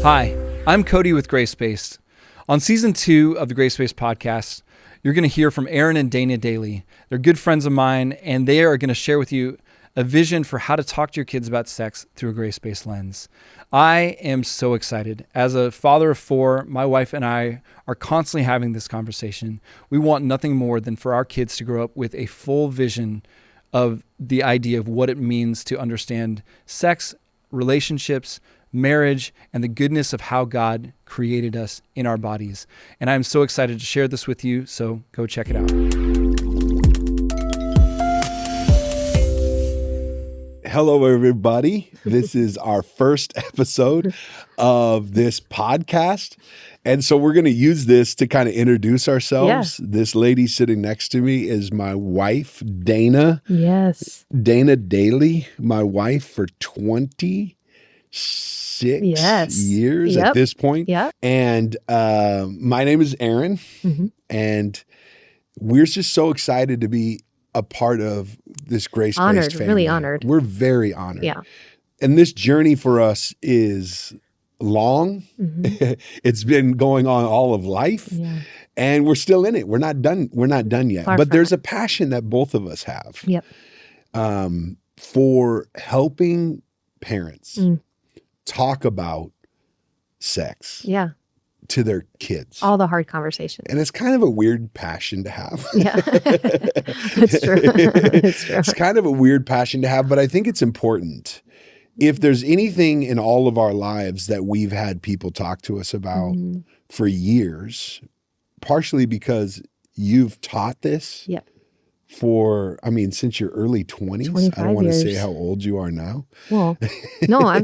Hi, I'm Cody with Gracebased. On season 2 of the Gracebased Podcast, you're going to hear from Aaron and Dana Daly. They're good friends of mine, and they are going to share with you a vision for how to talk to your kids about sex through a grace-based lens. I am so excited. As a father of 4, my wife and I are constantly having this conversation. We want nothing more than for our kids to grow up with a full vision of the idea of what it means to understand sex, relationships, marriage, and the goodness of how God created us in our bodies. And I'm so excited to share this with you, so go check it out. Hello, everybody. This is our first episode of this podcast. And so we're going to use this to kind of introduce ourselves. Yeah. This lady sitting next to me is my wife, Dana. Yes. Dana Daly, my wife for 26 years at this point. Yep. And my name is Aaron. Mm-hmm. And we're just so excited to be a part of this Gracebased family. Really honored. We're very honored. Yeah. And this journey for us is long. Mm-hmm. It's been going on all of life. Yeah. And we're still in it. We're not done. We're not done yet. But there's a passion that both of us have. Yep. For helping parents talk about sex. Yeah. To their kids. All the hard conversations. And it's kind of a weird passion to have. Yeah. It's true. It's true. It's kind of a weird passion to have, but I think it's important. If there's anything in all of our lives that we've had people talk to us about for years, partially because you've taught this since your early 20s. I don't want to say how old you are now. Well, no,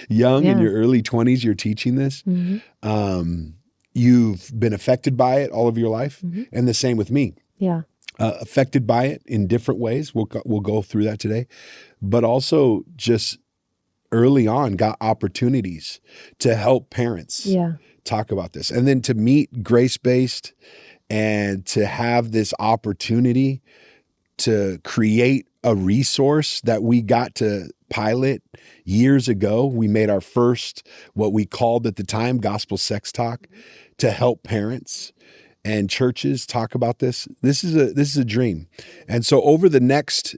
young in your early 20s, you're teaching this. Mm-hmm. You've been affected by it all of your life, and the same with me. Yeah. Affected by it in different ways. We'll go through that today, but also just early on got opportunities to help parents talk about this, and then to meet Gracebased and to have this opportunity to create a resource that we got to pilot years ago. We made our first, what we called at the time, Gospel Sex Talk, to help parents and churches talk about this. This is a dream. And so over the next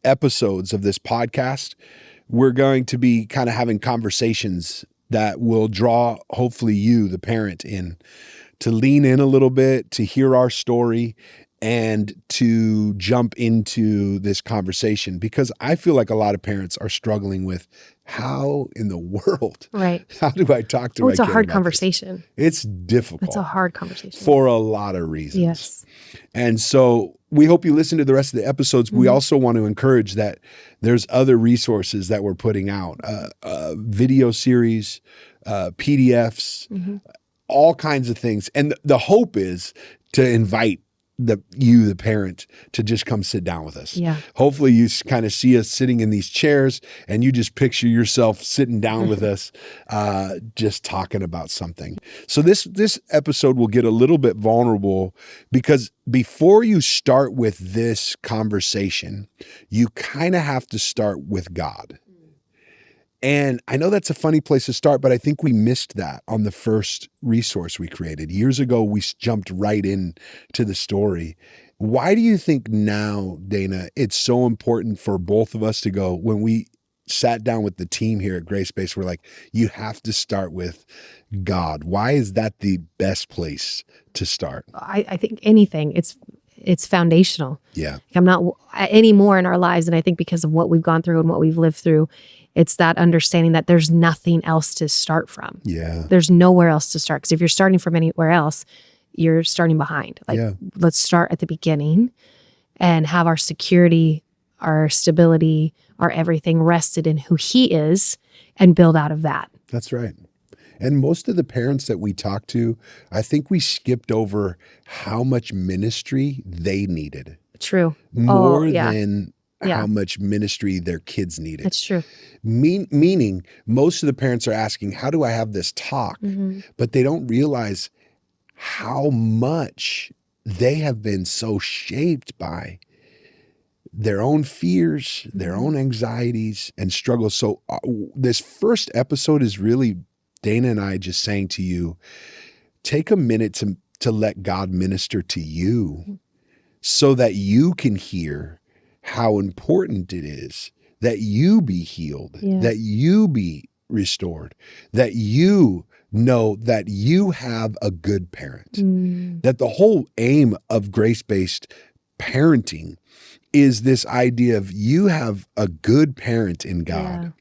episodes of this podcast, we're going to be kind of having conversations that will draw, hopefully you, the parent, in to lean in a little bit, to hear our story, and to jump into this conversation, because I feel like a lot of parents are struggling with how in the world, how do I talk to my kid? It's a hard conversation. It's difficult. It's a hard conversation. For a lot of reasons. Yes. And so we hope you listen to the rest of the episodes. We also want to encourage that there's other resources that we're putting out, video series, PDFs, all kinds of things. And the hope is to invite the parent, to just come sit down with us. Yeah. Hopefully you kind of see us sitting in these chairs and you just picture yourself sitting down with us, just talking about something. So this episode will get a little bit vulnerable, because before you start with this conversation, you kind of have to start with God. And I know that's a funny place to start, but I think we missed that on the first resource we created. Years ago, we jumped right in to the story. Why do you think now, Dana, it's so important for both of us to go, when we sat down with the team here at Gracebased, we're like, you have to start with God. Why is that the best place to start? I think anything, it's foundational. Yeah. I'm not any more in our lives. And I think because of what we've gone through and what we've lived through, it's that understanding that there's nothing else to start from. Yeah. There's nowhere else to start. Because if you're starting from anywhere else, you're starting behind. Let's start at the beginning and have our security, our stability, our everything rested in who He is, and build out of that. That's right. And most of the parents that we talked to, I think we skipped over how much ministry they needed. True. More than how much ministry their kids needed. That's true. Meaning most of the parents are asking, how do I have this talk? But they don't realize how much they have been so shaped by their own fears, their own anxieties and struggles. So this first episode is really Dana and I just saying to you, take a minute to let God minister to you so that you can hear how important it is that you be healed, that you be restored, that you know that you have a good parent, that the whole aim of grace-based parenting is this idea of you have a good parent in God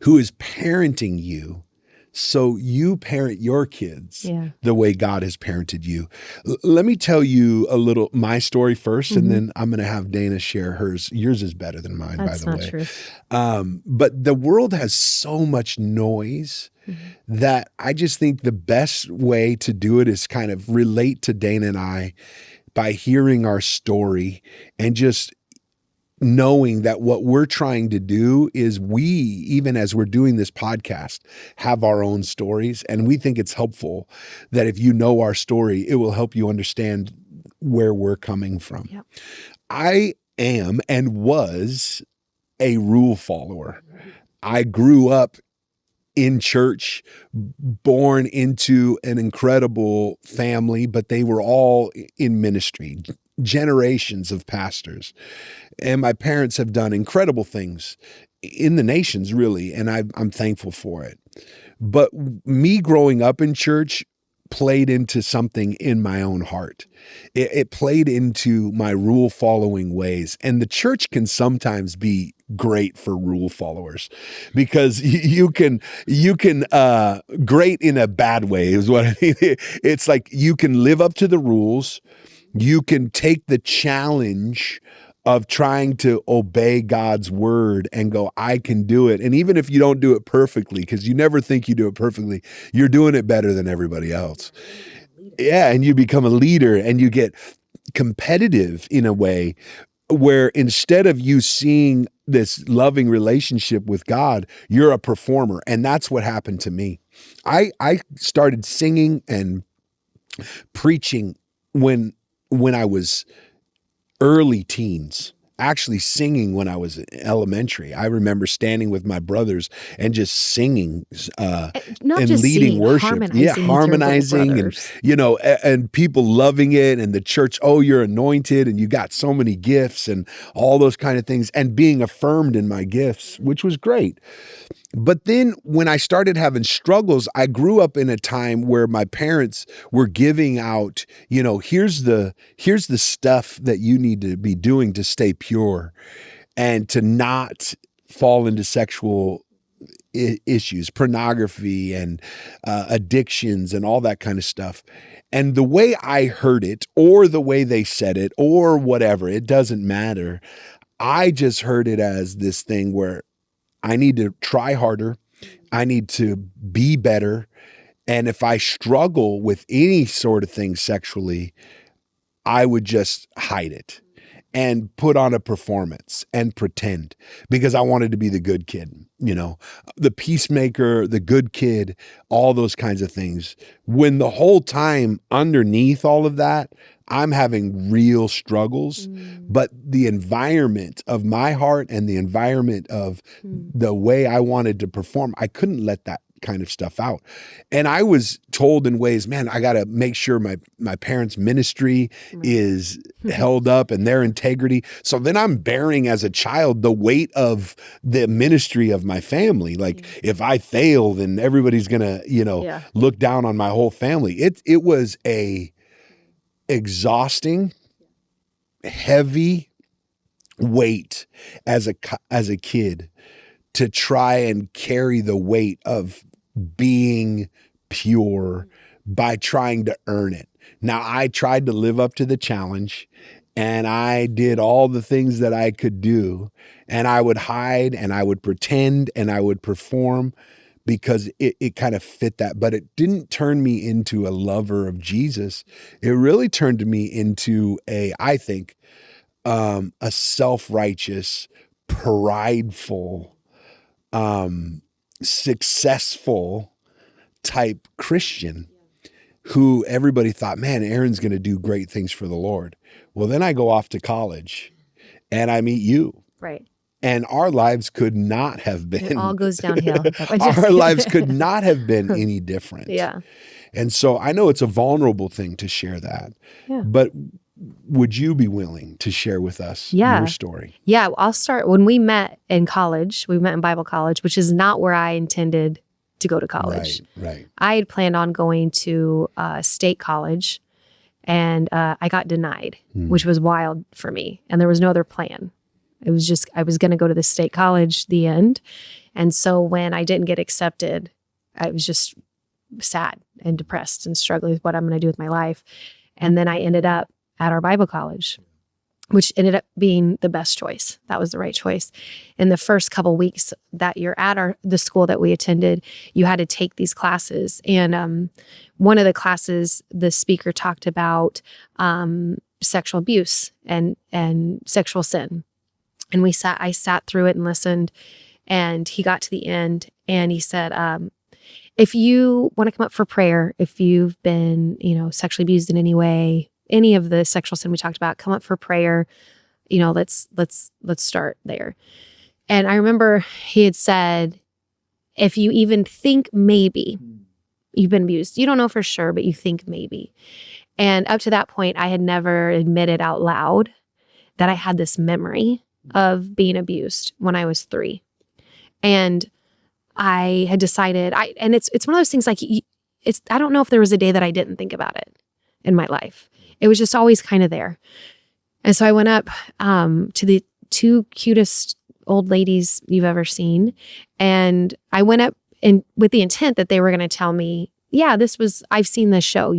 who is parenting you so you parent your kids the way God has parented you. Let me tell you my story first, and then I'm going to have Dana share hers. Yours is better than mine, by the way. That's not true. But the world has so much noise that I just think the best way to do it is kind of relate to Dana and I by hearing our story and just knowing that what we're trying to do is we, even as we're doing this podcast, have our own stories. And we think it's helpful that if you know our story, it will help you understand where we're coming from. Yep. I am and was a rule follower. I grew up in church, born into an incredible family, but they were all in ministry, generations of pastors. And my parents have done incredible things in the nations, really, and I'm thankful for it. But me growing up in church played into something in my own heart. It played into my rule following ways. And the church can sometimes be great for rule followers because you can great in a bad way is what I mean. It's like you can live up to the rules. You can take the challenge of trying to obey God's word and go, I can do it. And even if you don't do it perfectly, because you never think you do it perfectly, you're doing it better than everybody else. Yeah. And you become a leader and you get competitive in a way where instead of you seeing this loving relationship with God, you're a performer. And that's what happened to me. I started singing and preaching when I was early teens, actually singing when I was in elementary. I remember standing with my brothers and just singing Not and just leading singing, worship. Harmonizing and, and people loving it and the church, oh, you're anointed and you got so many gifts and all those kind of things and being affirmed in my gifts, which was great. But then when I started having struggles, I grew up in a time where my parents were giving out, here's the stuff that you need to be doing to stay pure and to not fall into sexual issues, pornography and addictions and all that kind of stuff. And the way I heard it or the way they said it or whatever, it doesn't matter. I just heard it as this thing where I need to try harder. I need to be better. And if I struggle with any sort of thing sexually, I would just hide it and put on a performance and pretend because I wanted to be the good kid, the peacemaker, the good kid, all those kinds of things. When the whole time underneath all of that, I'm having real struggles, but the environment of my heart and the environment of the way I wanted to perform, I couldn't let that kind of stuff out. And I was told in ways, man, I got to make sure my parents' ministry is held up and their integrity. So then I'm bearing as a child the weight of the ministry of my family. Like if I fail, then everybody's going to, look down on my whole family. It was a exhausting, heavy weight as a kid to try and carry the weight of being pure by trying to earn it. Now, I tried to live up to the challenge and I did all the things that I could do, and I would hide and I would pretend and I would perform because it kind of fit that, but it didn't turn me into a lover of Jesus. It really turned me into I think, a self-righteous, prideful, successful type Christian who everybody thought, man, Aaron's going to do great things for the Lord. Well, then I go off to college and I meet you. Right. And our lives could not have been. It all goes downhill. Our lives could not have been any different. Yeah. And so I know it's a vulnerable thing to share that. Yeah. But would you be willing to share with us your story? Yeah. I'll start. When we met in college, we met in Bible college, which is not where I intended to go to college. Right. I had planned on going to state college, and I got denied, which was wild for me. And there was no other plan. It was just, I was going to go to the state college, the end. And so when I didn't get accepted, I was just sad and depressed and struggling with what I'm going to do with my life. And then I ended up at our Bible college, which ended up being the best choice. That was the right choice. In the first couple weeks that you're at the school that we attended, you had to take these classes. And one of the classes, the speaker talked about sexual abuse and sexual sin. And I sat through it and listened, and he got to the end and he said, if you want to come up for prayer, if you've been, sexually abused in any way, any of the sexual sin we talked about, come up for prayer. Let's start there. And I remember he had said, if you even think maybe you've been abused, you don't know for sure, but you think maybe. And up to that point, I had never admitted out loud that I had this memory of being abused when I was 3. And I had decided, and it's one of those things like, I don't know if there was a day that I didn't think about it in my life. It was just always kind of there. And so I went up to the 2 cutest old ladies you've ever seen. And I went up with the intent that they were going to tell me, yeah, I've seen this show.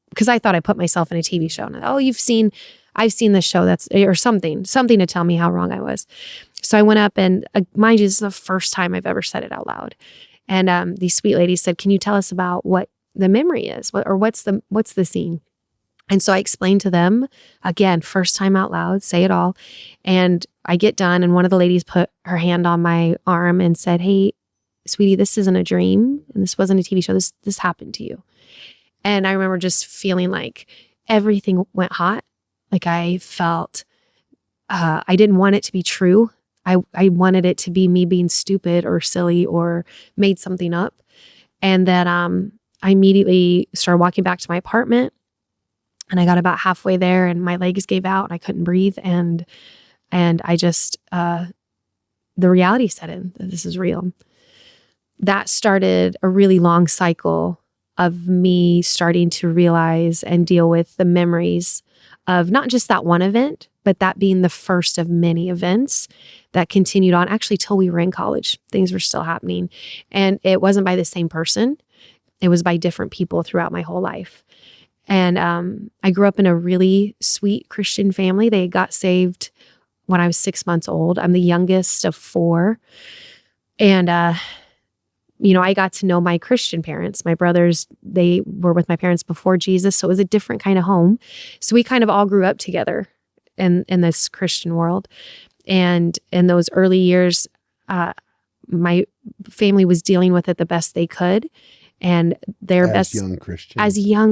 Because I thought I put myself in a TV show. And I've seen this show, or something to tell me how wrong I was. So I went up, and mind you, this is the first time I've ever said it out loud. And these sweet ladies said, can you tell us about what the memory is? What's the scene? And so I explained to them, again, first time out loud, say it all. And I get done, and one of the ladies put her hand on my arm and said, hey, sweetie, this isn't a dream, and this wasn't a TV show. This happened to you. And I remember just feeling like everything went hot. Like I felt, I didn't want it to be true. I wanted it to be me being stupid or silly or made something up. And then I immediately started walking back to my apartment, and I got about halfway there and my legs gave out and I couldn't breathe. And I just, the reality set in that this is real. That started a really long cycle of me starting to realize and deal with the memories of not just that one event, but that being the first of many events that continued on actually till we were in college. Things were still happening. And it wasn't by the same person. It was by different people throughout my whole life. And I grew up in a really sweet Christian family. They got saved when I was 6 months old. I'm the youngest of 4. And, I got to know my Christian parents. My brothers, they were with my parents before Jesus. So it was a different kind of home. So we kind of all grew up together in this Christian world. And in those early years, my family was dealing with it the best they could. And as young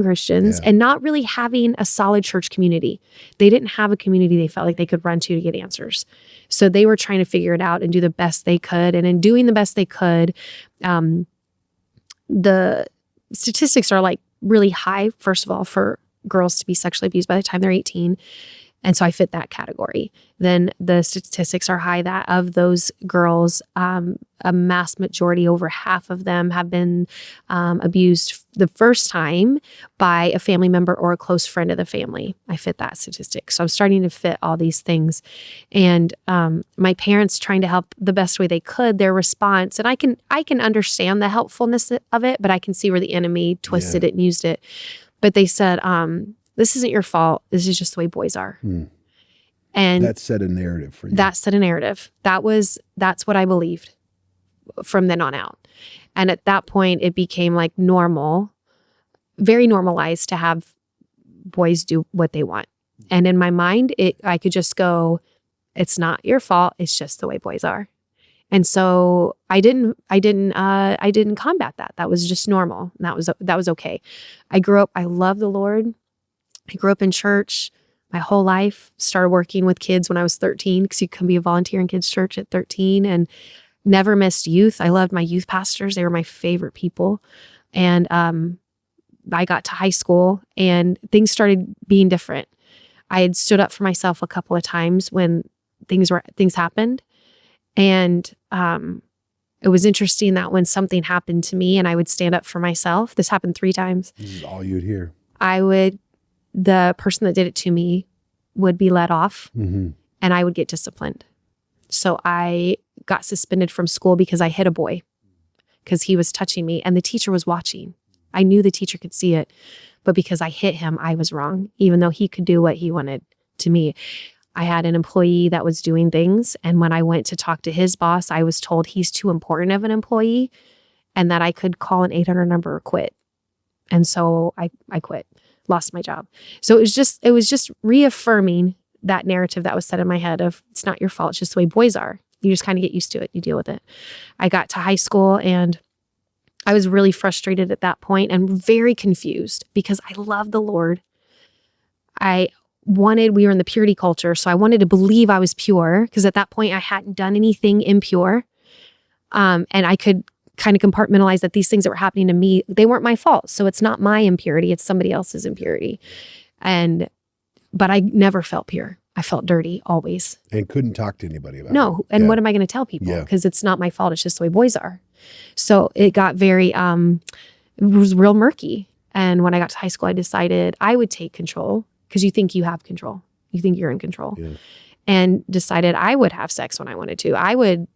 Christians, and not really having a solid church community. They didn't have a community they felt like they could run to get answers. So they were trying to figure it out and do the best they could. And in doing the best they could, the statistics are like really high, first of all, for girls to be sexually abused by the time they're 18. And so I fit that category. Then the statistics are high that of those girls, a mass majority, over half of them have been abused the first time by a family member or a close friend of the family. I fit that statistic. So I'm starting to fit all these things. And my parents trying to help the best way they could, their response, and I can understand the helpfulness of it, but I can see where the enemy twisted it and used it. But they said, this isn't your fault. This is just the way boys are. And that set a narrative for you. That set a narrative. That's what I believed from then on out. And at that point, it became like normal, very normalized to have boys do what they want. And in my mind, I could just go, it's not your fault. It's just the way boys are. And so I didn't combat that. That was just normal. And that was okay. I grew up, I love the Lord. I grew up in church, my whole life. Started working with kids when I was 13 because you can be a volunteer in kids' church at 13, and never missed youth. I loved my youth pastors. They were my favorite people. And I got to high school and things started being different. I had stood up for myself a couple of times when things happened. And it was interesting that when something happened to me and I would stand up for myself, this happened 3 times. This is all you'd hear. The person that did it to me would be let off and I would get disciplined. So I got suspended from school because I hit a boy because he was touching me and the teacher was watching. I knew the teacher could see it, but because I hit him, I was wrong, even though he could do what he wanted to me. I had an employee that was doing things, and when I went to talk to his boss, I was told he's too important of an employee and that I could call an 800 number or quit. And so I quit, lost my job. So it was just reaffirming that narrative that was set in my head of it's not your fault, it's just the way boys are. You just kind of get used to it, you deal with it. I got to high school and I was really frustrated at that point and very confused because I loved the Lord. We were in the purity culture, so I wanted to believe I was pure because at that point I hadn't done anything impure. And I could kind of compartmentalize that these things that were happening to me, they weren't my fault. So it's not my impurity, it's somebody else's impurity. But I never felt pure. I felt dirty always. And couldn't talk to anybody about it. No. And what am I going to tell people? Because it's not my fault. It's just the way boys are. So it got it was real murky. And when I got to high school, I decided I would take control because you think you have control. You think you're in control. Yeah. And decided I would have sex when I wanted to. I would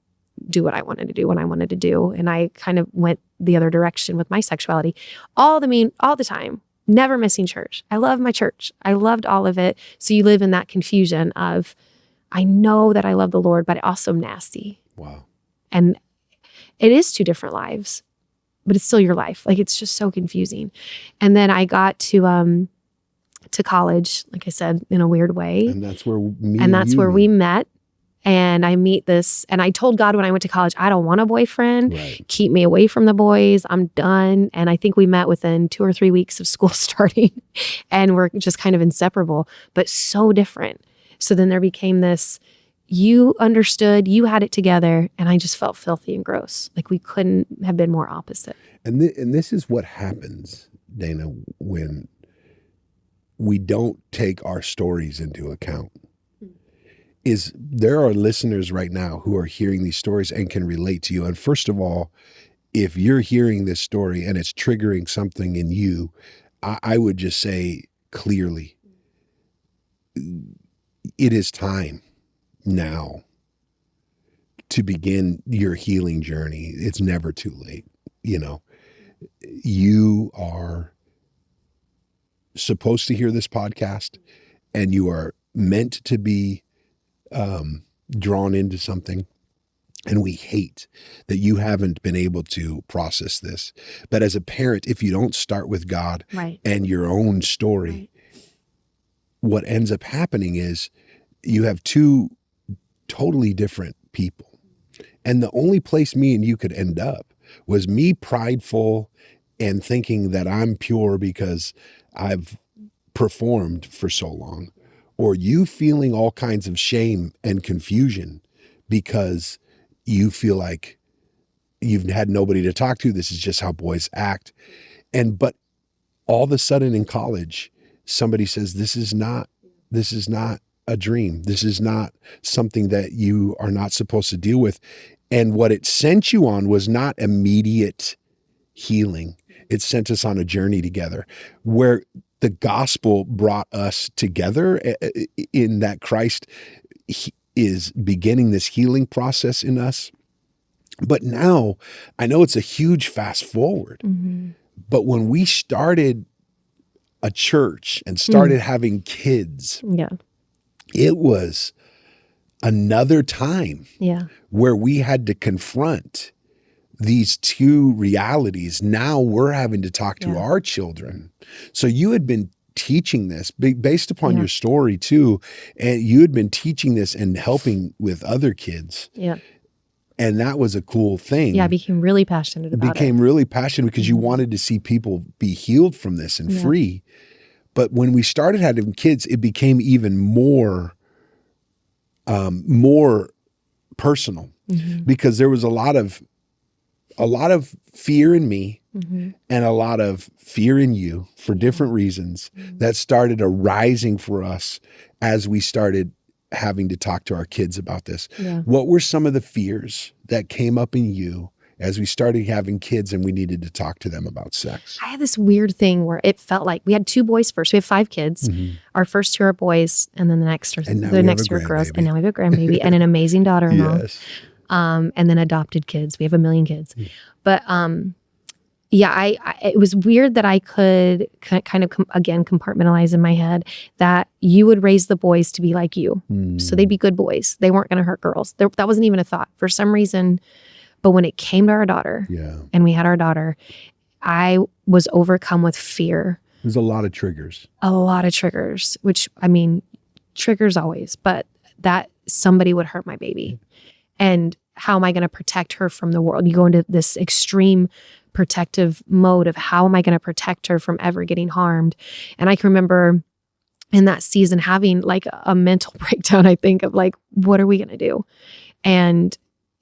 do what I wanted to do when I wanted to do. And I kind of went the other direction with my sexuality all the time. Never missing church. I love my church. I loved all of it. So you live in that confusion of, I know that I love the Lord, but I also am nasty. Wow. And it is 2 different lives, but it's still your life. Like, it's just so confusing. And then I got to college, like I said, in a weird way. And that's where we met. And I meet this, and I told God when I went to college, I don't want a boyfriend. Right. Keep me away from the boys. I'm done. And I think we met within 2 or 3 weeks of school starting, and we're just kind of inseparable, but so different. So then there became this, you understood, you had it together, and I just felt filthy and gross. Like we couldn't have been more opposite. And this is what happens, Dana, when we don't take our stories into account. Is there are listeners right now who are hearing these stories and can relate to you. And first of all, if you're hearing this story and it's triggering something in you, I would just say clearly, it is time now to begin your healing journey. It's never too late. You are supposed to hear this podcast, and you are meant to be drawn into something. And we hate that you haven't been able to process this. But as a parent, if you don't start with God and your own story, what ends up happening is you have 2 totally different people. And the only place me and you could end up was me prideful and thinking that I'm pure because I've performed for so long, or you feeling all kinds of shame and confusion because you feel like you've had nobody to talk to. This is just how boys act. But all of a sudden in college, somebody says, this is not a dream. This is not something that you are not supposed to deal with. And what it sent you on was not immediate healing. It sent us on a journey together where the gospel brought us together in that Christ is beginning this healing process in us. But now I know it's a huge fast forward, but when we started a church and started having kids, it was another time where we had to confront these 2 realities. Now we're having to talk to our children. So you had been teaching this based upon your story too. And you had been teaching this and helping with other kids. Yeah. And that was a cool thing. Yeah, I became really passionate about it. Really passionate because you wanted to see people be healed from this and free. But when we started having kids, it became even more personal because there was a lot of fear in me and a lot of fear in you for different reasons that started arising for us as we started having to talk to our kids about this. Yeah. What were some of the fears that came up in you as we started having kids and we needed to talk to them about sex? I had this weird thing where it felt like we had 2 boys first. We have 5 kids. Our first 2 are boys, and then the next 2 are girls. And now we have a grandbaby and an amazing daughter-in-law. Yes. And then adopted kids. We have 1 million kids. But it was weird that I could kind of again compartmentalize in my head that you would raise the boys to be like you. So they'd be good boys. They weren't going to hurt girls. That wasn't even a thought for some reason. But when it came to our daughter and we had our daughter, I was overcome with fear. There's a lot of triggers. Which, I mean, triggers always, but that somebody would hurt my baby. And how am I going to protect her from the world? You go into this extreme protective mode of how am I going to protect her from ever getting harmed? And I can remember in that season having like a mental breakdown, I think, of like, what are we going to do? And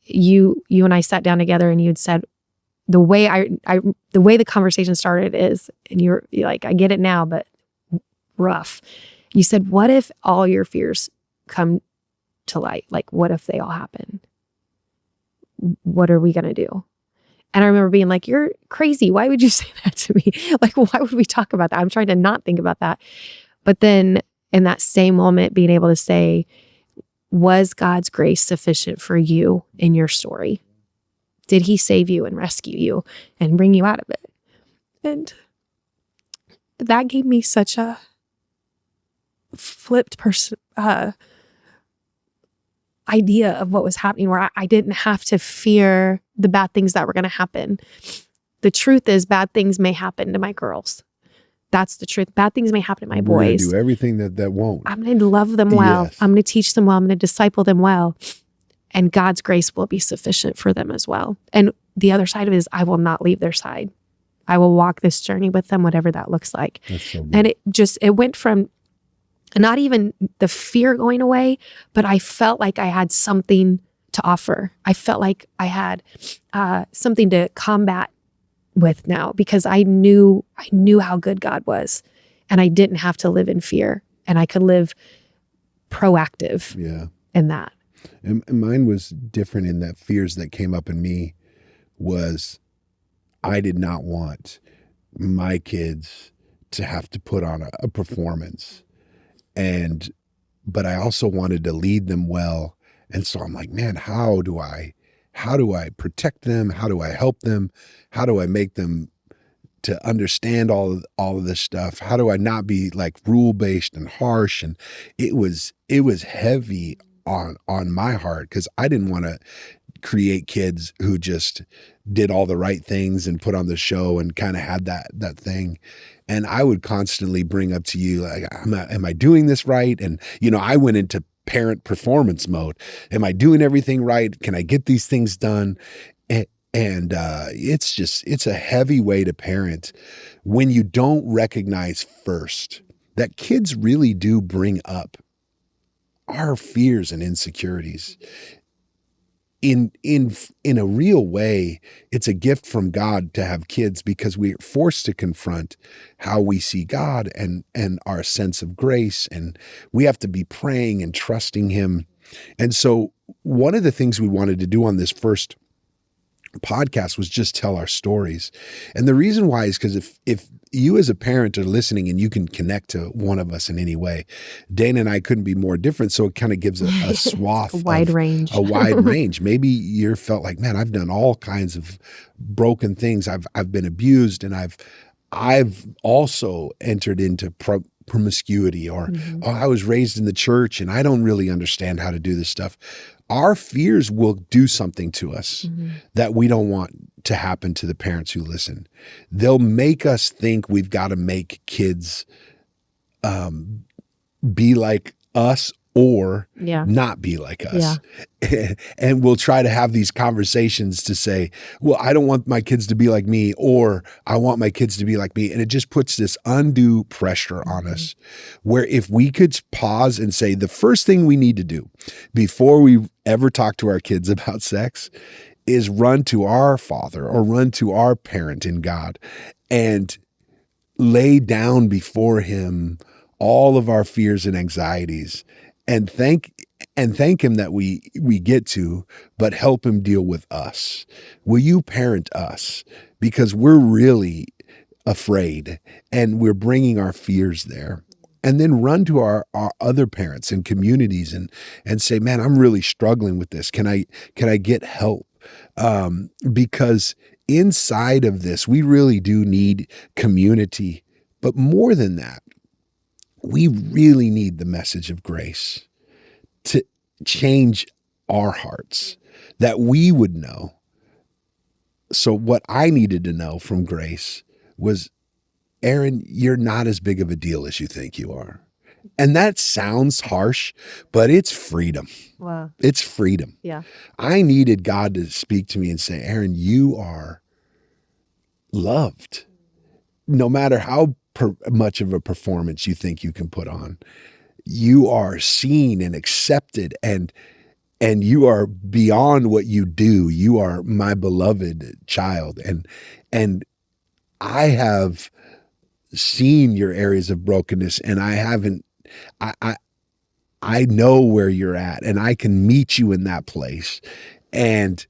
you and I sat down together and you'd said, the way the conversation started is, and you're like, I get it now, but rough. You said, what if all your fears come to light? Like, what if they all happen? What are we going to do? And I remember being like, you're crazy. Why would you say that to me? Like, why would we talk about that? I'm trying to not think about that. But then in that same moment, being able to say, was God's grace sufficient for you in your story? Did he save you and rescue you and bring you out of it? And that gave me such a flipped idea of what was happening, where I didn't have to fear the bad things that were going to happen. The truth is, bad things may happen to my girls. That's the truth. Bad things may happen to my boys. We're going to do everything that won't. I'm going to love them well. Yes. I'm going to teach them well. I'm going to disciple them well. And God's grace will be sufficient for them as well. And the other side of it is, I will not leave their side. I will walk this journey with them, whatever that looks like. That's so good. And it went from not even the fear going away, but I felt like I had something to offer. I felt like I had something to combat with now, because I knew how good God was, and I didn't have to live in fear, and I could live proactive in that. And mine was different in that fears that came up in me was I did not want my kids to have to put on a performance. But I also wanted to lead them well. And so I'm like, man, how do I protect them? How do I help them? How do I make them to understand all of this stuff? How do I not be like rule-based and harsh? And it was heavy on my heart, because I didn't want to create kids who just did all the right things and put on the show and kind of had that thing. And I would constantly bring up to you, like, am I doing this right? And, I went into parent performance mode. Am I doing everything right? Can I get these things done? And it's a heavy way to parent when you don't recognize first that kids really do bring up our fears and insecurities. In a real way, it's a gift from God to have kids, because we're forced to confront how we see God and our sense of grace, and we have to be praying and trusting him. And so one of the things we wanted to do on this first podcast was just tell our stories. And the reason why is because if you as a parent are listening and you can connect to one of us in any way, Dana and I couldn't be more different. So it kind of gives a swath, a wide range. Maybe you felt like, man, I've done all kinds of broken things. I've been abused, and I've also entered into promiscuity, or I was raised in the church and I don't really understand how to do this stuff. Our fears will do something to us that we don't want to happen to the parents who listen. They'll make us think we've got to make kids be like us or not be like us. And we'll try to have these conversations to say, well, I don't want my kids to be like me, or I want my kids to be like me. And it just puts this undue pressure on us, where if we could pause and say, the first thing we need to do before we ever talk to our kids about sex is run to our Father or run to our parent in God and lay down before him all of our fears and anxieties, and thank him that we get to, but help him deal with us. Will you parent us? Because we're really afraid and we're bringing our fears there. And then run to our other parents and communities and say, man, I'm really struggling with this. Can I get help? Because inside of this, we really do need community. But more than that, we really need the message of grace to change our hearts, that we would know. So what I needed to know from Grace was, Aaron, you're not as big of a deal as you think you are. And that sounds harsh, but it's freedom. Wow. It's freedom. Yeah. I needed God to speak to me and say, Aaron, you are loved. No matter how much of a performance you think you can put on, you are seen and accepted, and you are beyond what you do. You are my beloved child. And I have seen your areas of brokenness, and I know where you're at, and I can meet you in that place and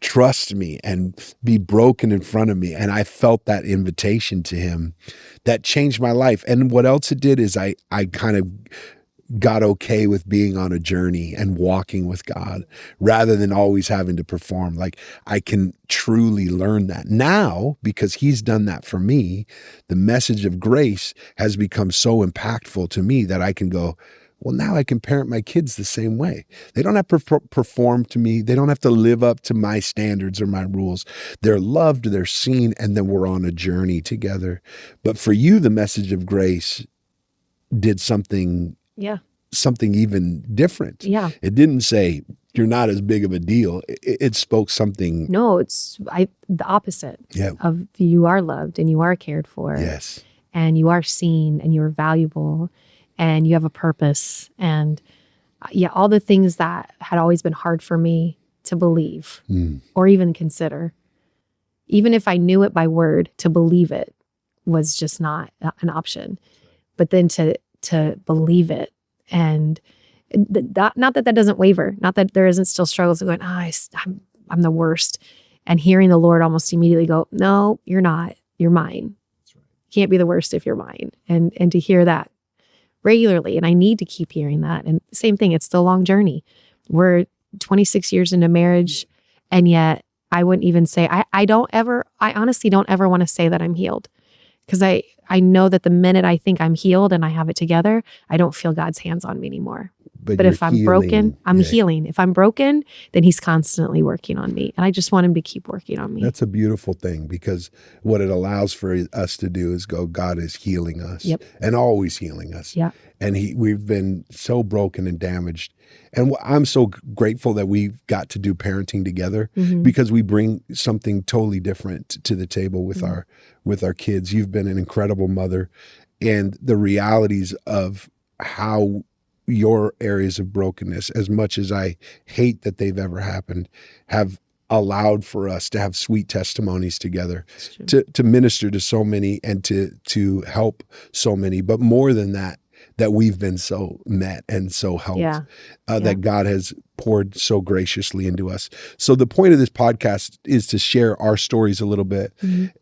trust me and be broken in front of me. And I felt that invitation to him that changed my life. And what else it did is I kind of got okay with being on a journey and walking with God rather than always having to perform. Like, I can truly learn that now because he's done that for me. The message of grace has become so impactful to me that I can go, well, now I can parent my kids the same way. They don't have to perform to me. They don't have to live up to my standards or my rules. They're loved, they're seen, and then we're on a journey together. But for you, the message of grace did something even different. Yeah. It didn't say you're not as big of a deal. It spoke something. No, it's the opposite of you are loved and you are cared for. Yes. And you are seen and you're valuable and you have a purpose. And all the things that had always been hard for me to believe or even consider. Even if I knew it by word, to believe it was just not an option. But then to believe it, and not that doesn't waver, not that there isn't still struggles of going, I'm the worst, and hearing the Lord almost immediately go, no, you're not, you're mine. That's right. You can't be the worst if you're mine. And to hear that regularly, and I need to keep hearing that. And same thing, it's still a long journey. We're 26 years into marriage, and yet I wouldn't even say, I honestly don't ever want to say that I'm healed. Because I know that the minute I think I'm healed and I have it together, I don't feel God's hands on me anymore. But if I'm broken, I'm healing. If I'm broken, then he's constantly working on me. And I just want him to keep working on me. That's a beautiful thing, because what it allows for us to do is go, God is healing us and always healing us. Yeah. And we've been so broken and damaged. And I'm so grateful that we've got to do parenting together, because we bring something totally different to the table with our kids. You've been an incredible mother, and the realities of how your areas of brokenness, as much as I hate that they've ever happened, have allowed for us to have sweet testimonies together, to minister to so many and to help so many. But more than that we've been so met and so helped, that God has poured so graciously into us. So the point of this podcast is to share our stories a little bit.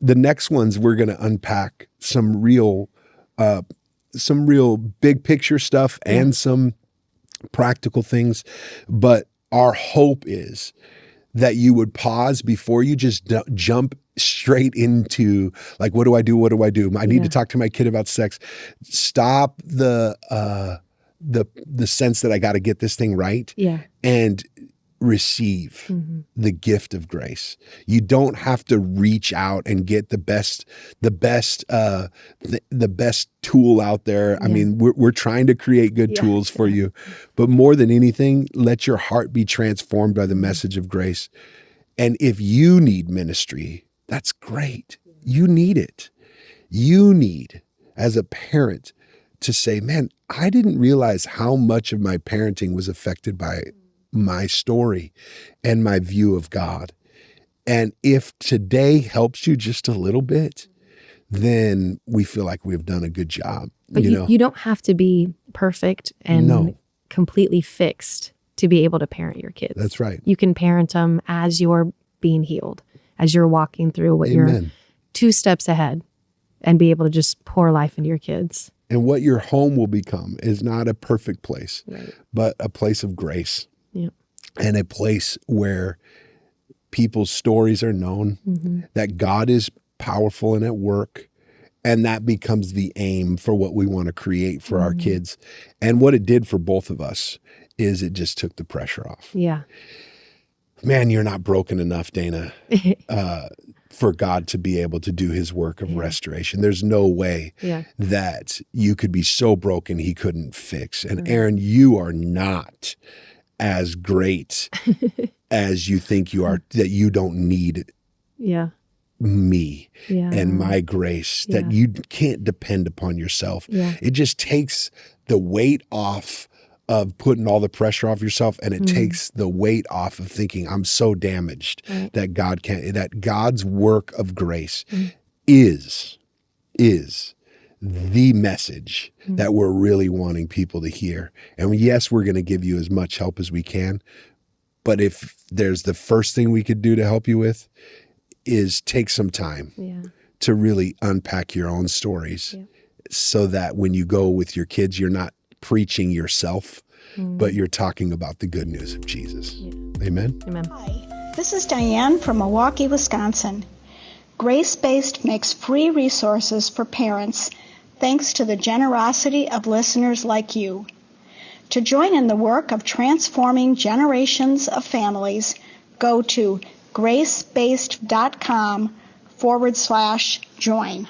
The next ones, we're going to unpack some real big picture stuff and some practical things. But our hope is that you would pause before you just jump straight into, like, what do I do? What do I do? I need to talk to my kid about sex. Stop the sense that I got to get this thing right. Yeah. And receive the gift of grace. You don't have to reach out and get the best tool out there. Yeah. I mean, we're trying to create good tools for you, but more than anything, let your heart be transformed by the message of grace. And if you need ministry, that's great. You need it. You need, as a parent, to say, man, I didn't realize how much of my parenting was affected by my story and my view of God. And if today helps you just a little bit, then we feel like we've done a good job. But you don't have to be perfect and completely fixed to be able to parent your kids. That's right. You can parent them as you're being healed, as you're walking through what you're 2 steps ahead, and be able to just pour life into your kids. And what your home will become is not a perfect place, but a place of grace. Yeah. And a place where people's stories are known, that God is powerful and at work, and that becomes the aim for what we want to create for our kids. And what it did for both of us is it just took the pressure off. Yeah. Man, you're not broken enough, Dana, for God to be able to do his work of restoration. There's no way that you could be so broken he couldn't fix. And Aaron, you are not as great as you think you are, that you don't need me and my grace, that you can't depend upon yourself. It just takes the weight off of putting all the pressure off yourself, and it takes the weight off of thinking I'm so damaged that God can't, that God's work of grace is the message that we're really wanting people to hear. And yes, we're going to give you as much help as we can, but if there's the first thing we could do to help you with is take some time to really unpack your own stories so that when you go with your kids, you're not preaching yourself, but you're talking about the good news of Jesus. Amen? Amen. Hi, this is Diane from Milwaukee, Wisconsin. Gracebased makes free resources for parents thanks to the generosity of listeners like you. To join in the work of transforming generations of families, go to gracebased.com/join.